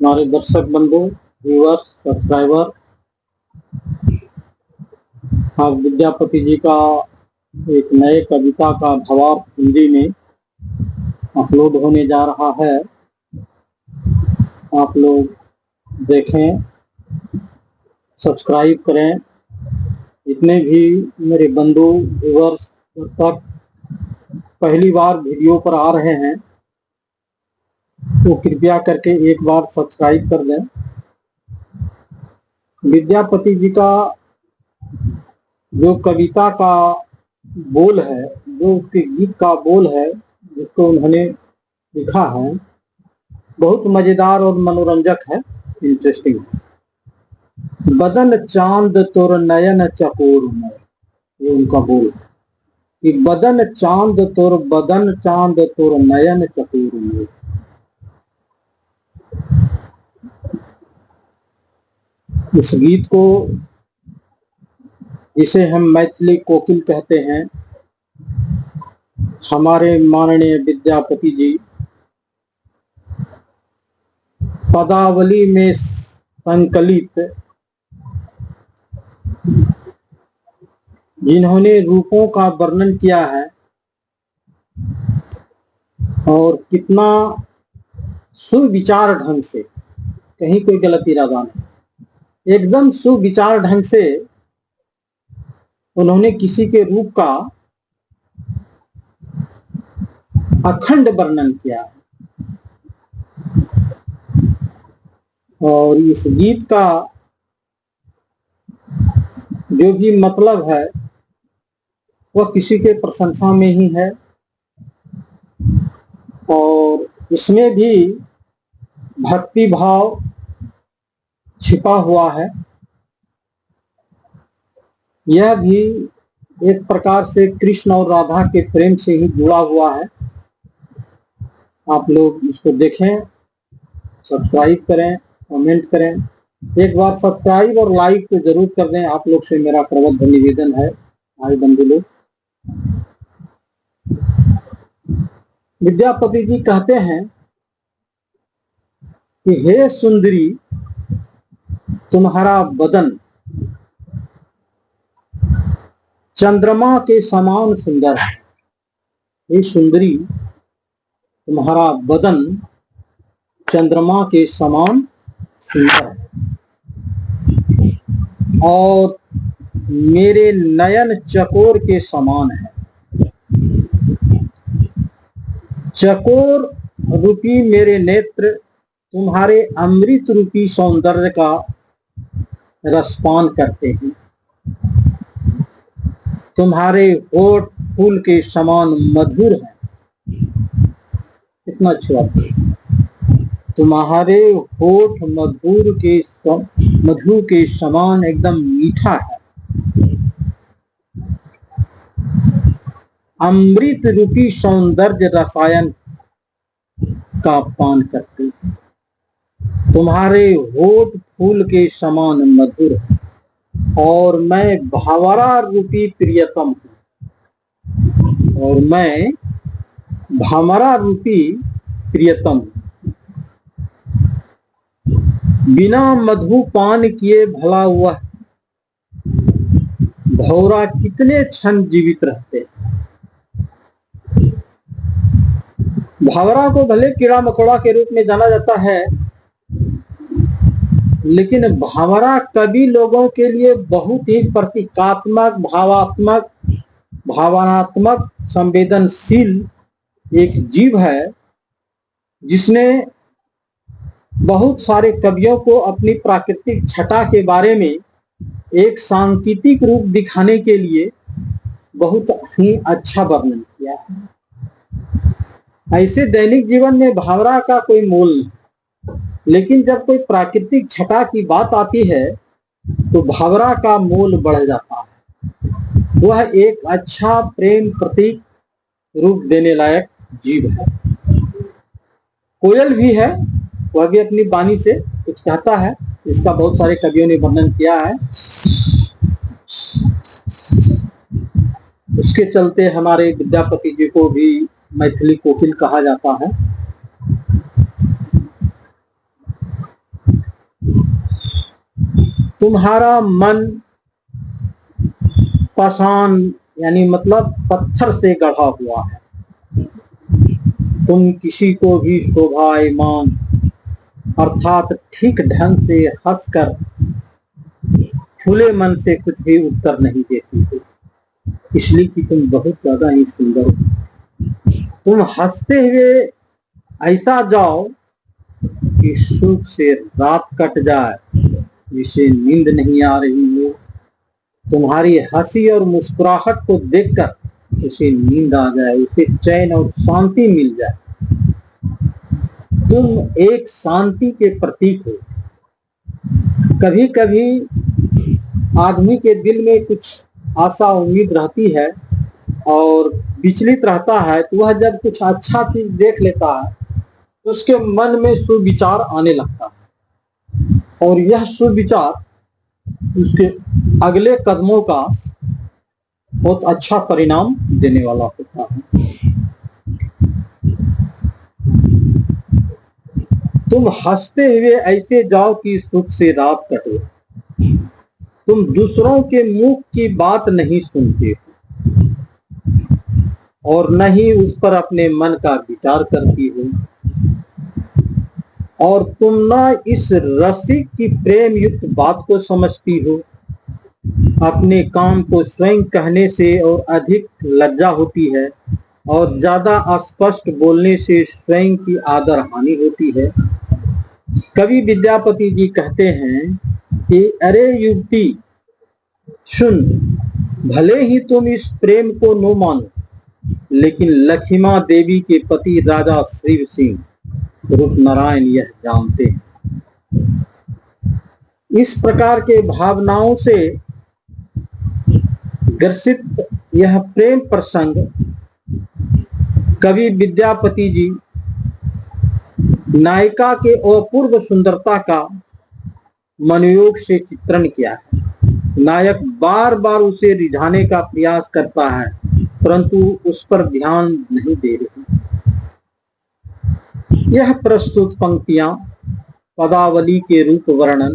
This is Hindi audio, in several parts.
हमारे दर्शक बंधु, व्यूअर्स, सब्सक्राइबर, आज विद्यापति जी का एक नए कविता का भावार्थ हिंदी में अपलोड होने जा रहा है। आप लोग देखें, सब्सक्राइब करें। जितने भी मेरे बंधु, व्यूअर्स, दर्शक पहली बार वीडियो पर आ रहे हैं तो कृपया करके एक बार सब्सक्राइब कर दें। विद्यापति जी का जो कविता का बोल है, जो उसके गीत का बोल है, जिसको उन्होंने लिखा है, बहुत मजेदार और मनोरंजक है, इंटरेस्टिंग है। बदन चांद तोर नयन चकोर में, ये उनका बोल है कि बदन चांद तोर नयन चकोर में। इस गीत को, जिसे हम मैथिली कोकिल कहते हैं, हमारे माननीय विद्यापति जी पदावली में संकलित, जिन्होंने रूपों का वर्णन किया है और कितना सुविचार ढंग से, कहीं कोई गलत इरादा नहीं, एकदम सुविचार ढंग से उन्होंने किसी के रूप का अखंड वर्णन किया। और इस गीत का जो भी मतलब है वह किसी के प्रशंसा में ही है और इसमें भी भक्ति भाव छिपा हुआ है। यह भी एक प्रकार से कृष्ण और राधा के प्रेम से ही जुड़ा हुआ है। आप लोग इसको देखें, सब्सक्राइब करें, कमेंट करें। एक बार सब्सक्राइब और लाइक तो जरूर कर दें। आप लोग से मेरा प्रबद्ध निवेदन है, भाई बंधु लोग। विद्यापति जी कहते हैं कि हे सुंदरी, तुम्हारा बदन चंद्रमा के समान सुंदर है। हे सुंदरी, तुम्हारा बदन चंद्रमा के समान सुंदर है और मेरे नयन चकोर के समान है। चकोर रूपी मेरे नेत्र तुम्हारे अमृत रूपी सौंदर्य का रसपान करते हैं। तुम्हारे होठ फूल के समान मधुर है। कितना अच्छा, तुम्हारे होठ मधु के समान एकदम मीठा है। अमृत रूपी सौंदर्य रसायन का पान करते हैं। तुम्हारे होठ फूल के समान मधुर है और मैं भावरा रूपी प्रियतम हूं, और मैं भामरा रूपी प्रियतम। बिना मधु पान किए भला हुआ भौरा कितने क्षण जीवित रहते। भंवरा को भले कीड़ा मकोड़ा के रूप में जाना जाता है, लेकिन भंवरा कवि लोगों के लिए बहुत ही प्रतीकात्मक, भावात्मक, भावनात्मक, संवेदनशील एक जीव है, जिसने बहुत सारे कवियों को अपनी प्राकृतिक छटा के बारे में एक सांकेतिक रूप दिखाने के लिए बहुत ही अच्छा वर्णन किया है। ऐसे दैनिक जीवन में भावरा का कोई मोल नहीं, लेकिन जब कोई प्राकृतिक छटा की बात आती है तो भावरा का मोल बढ़ जाता है। वह एक अच्छा प्रेम प्रतीक रूप देने लायक जीव है। कोयल भी है, वह भी अपनी वाणी से कुछ कहता है। इसका बहुत सारे कवियों ने वर्णन किया है। उसके चलते हमारे विद्यापति जी को भी मैथिली कोकिल कहा जाता है। तुम्हारा मन पाषाण यानी मतलब पत्थर से गढ़ा हुआ है। तुम किसी को भी शोभायमान अर्थात ठीक ढंग से हंसकर खुले मन से कुछ भी उत्तर नहीं देती हो, इसलिए कि तुम बहुत ज्यादा ही सुंदर हो। तुम हंसते हुए ऐसा जाओ कि सुख से रात कट जाए, जिसे नींद नहीं आ रही हो, तुम्हारी हंसी और मुस्कुराहट को देखकर उसे नींद आ जाए, उसे चैन और शांति मिल जाए। तुम एक शांति के प्रतीक हो। कभी कभी आदमी के दिल में कुछ आशा उम्मीद रहती है और विचलित रहता है, तो वह जब कुछ अच्छा चीज देख लेता है तो उसके मन में सुविचार आने लगता है और यह सुविचार उसके अगले कदमों का बहुत अच्छा परिणाम देने वाला होता है। तुम हंसते हुए ऐसे जाओ कि सुख से रात कटे। तुम दूसरों के मुंह की बात नहीं सुनते और न ही उस पर अपने मन का विचार करती हो, और तुम न इस रसिक की प्रेम युक्त बात को समझती हो। अपने काम को स्वयं कहने से और अधिक लज्जा होती है और ज्यादा अस्पष्ट बोलने से स्वयं की आदर हानि होती है। कवि विद्यापति जी कहते हैं कि अरे युवती सुन, भले ही तुम इस प्रेम को न मानो, लेकिन लक्ष्मा देवी के पति राजा शिव सिंह रूप नारायण यह जानते हैं। इस प्रकार के भावनाओं से ग्रसित यह प्रेम प्रसंग कवि विद्यापति जी नायिका के अपूर्व सुंदरता का मनोयोग से चित्रण किया है। नायक बार बार उसे रिझाने का प्रयास करता है, परंतु उस पर ध्यान नहीं दे रही। यह प्रस्तुत पंक्तियां पदावली के रूप वर्णन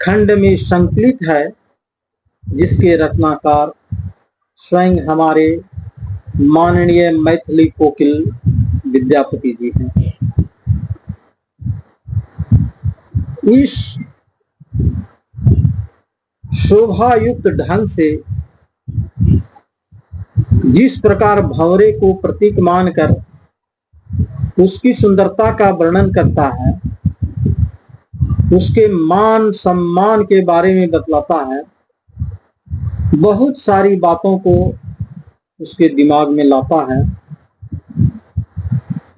खंड में संकलित है, जिसके रचनाकार स्वयं हमारे माननीय मैथिली कोकिल विद्यापति जी हैं। इस शोभायुक्त ढंग से जिस प्रकार भंवरे को प्रतीक मानकर उसकी सुंदरता का वर्णन करता है, उसके मान सम्मान के बारे में बतलाता है, बहुत सारी बातों को उसके दिमाग में लाता है।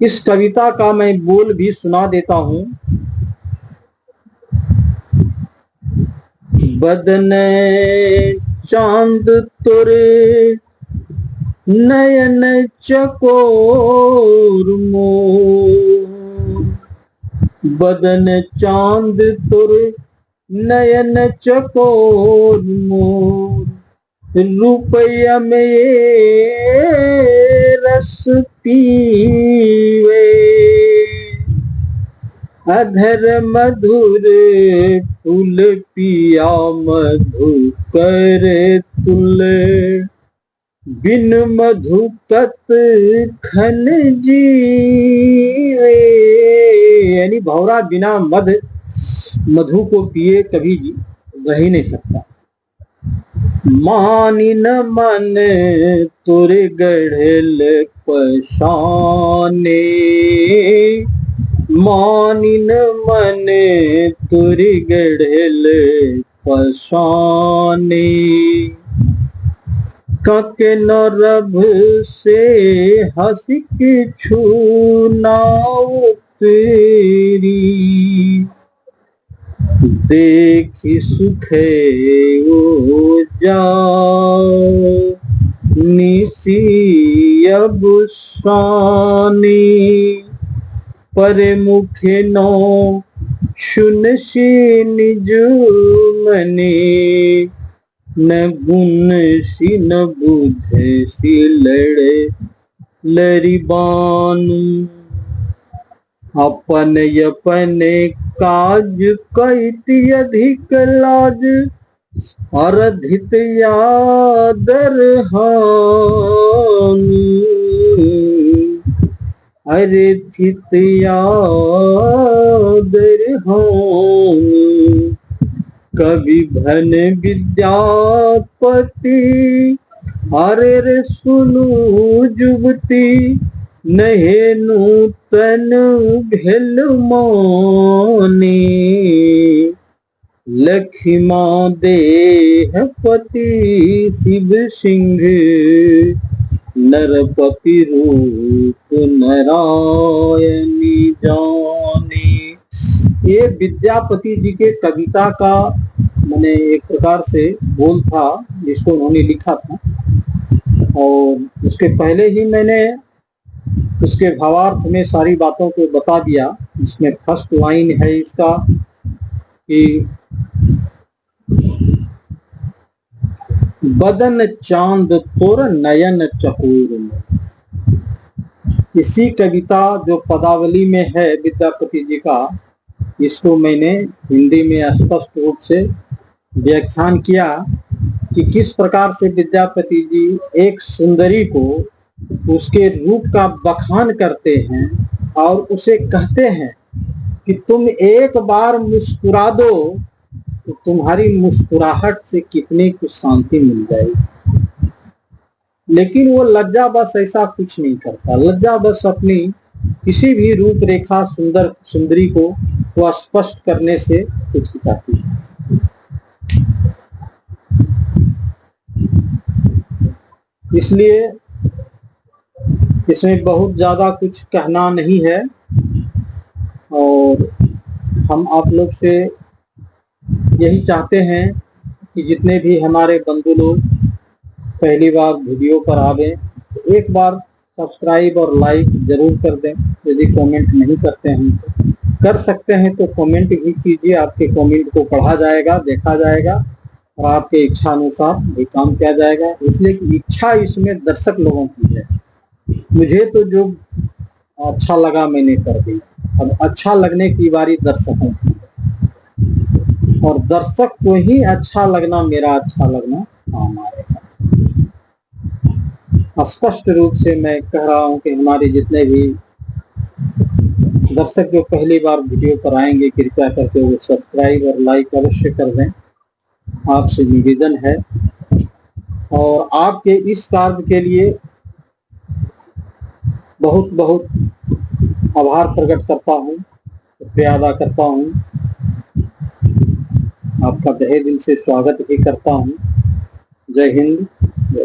इस कविता का मैं बोल भी सुना देता हूं। बदन चांद तोरे नयन चकोर मोर, बदन चांद तोरे नयन चकोर मोर, रुपया में रस पीवे, अधर मधुर फूल पिया मधुकर तुल, बिन मधुकत खन जीवे। यानी भौरा बिना मधु को पिए कभी रह ही नहीं सकता। मानी न मन तुरे गढ़ल पशाने, मानी न मन तुरे गढ़ल पशाने, कके न रभ से हसिक छूनाओ तेरी, देखी सुखे ओ जाओ निसी अब सानी, पर मुखे नो सुन सी निज मने, न गुण सी न बुझे सी लड़े लरी बानु, अपन अपने काज कैती अधिक लाज अरधित यादर हानि अरधित यादर हानि कवि धन विद्यापति अरे रे सुनु जुबती नहे नूतन भेल मानी लखिमा देहपति शिव सिंह नरपति रूप नारायणी जानी। ये विद्यापति जी के कविता का मैंने एक प्रकार से बोल था जिसको उन्होंने लिखा था, और उसके पहले ही मैंने उसके भावार्थ में सारी बातों को बता दिया। इसमें फर्स्ट लाइन है इसका कि बदन चांद तोर नयन चकोर। इसी कविता जो पदावली में है विद्यापति जी का, इसको मैंने हिंदी में स्पष्ट रूप से व्याख्यान किया कि किस प्रकार से विद्यापति जी एक सुंदरी को उसके रूप का बखान करते हैं और उसे कहते हैं कि तुम एक बार मुस्कुरा दो तो तुम्हारी मुस्कुराहट से कितनी कुछ शांति मिल जाएगी। लेकिन वो लज्जा बस ऐसा कुछ नहीं करता। लज्जा बस अपनी किसी भी रूपरेखा सुंदरी को वो स्पष्ट करने से हिचकिचाती है। इसलिए इसमें बहुत ज्यादा कुछ कहना नहीं है, और हम आप लोग से यही चाहते हैं कि जितने भी हमारे बंधु लोग पहली बार वीडियो पर आवे तो एक बार सब्सक्राइब और लाइक जरूर कर दें। यदि कमेंट नहीं करते हैं तो कर सकते हैं तो कमेंट भी कीजिए। आपके कमेंट को पढ़ा जाएगा, देखा जाएगा और आपके इच्छा अनुसार भी काम किया जाएगा। इसलिए कि इच्छा इसमें दर्शक लोगों की है। मुझे तो जो अच्छा लगा मैंने कर दिया। अब अच्छा लगने की बारी दर्शकों की है, और दर्शक को ही अच्छा लगना, मेरा अच्छा लगना काम आएगा। स्पष्ट रूप से मैं कह रहा हूं कि हमारे जितने भी दर्शक जो पहली बार वीडियो पर आएंगे, कृपया करके वो सब्सक्राइब और लाइक अवश्य कर दें, आपसे निवेदन है। और आपके इस कार्य के लिए बहुत बहुत आभार प्रकट करता हूँ, शुक्रिया अदा करता हूँ, आपका तहे दिल से स्वागत भी करता हूँ। जय हिंद, जय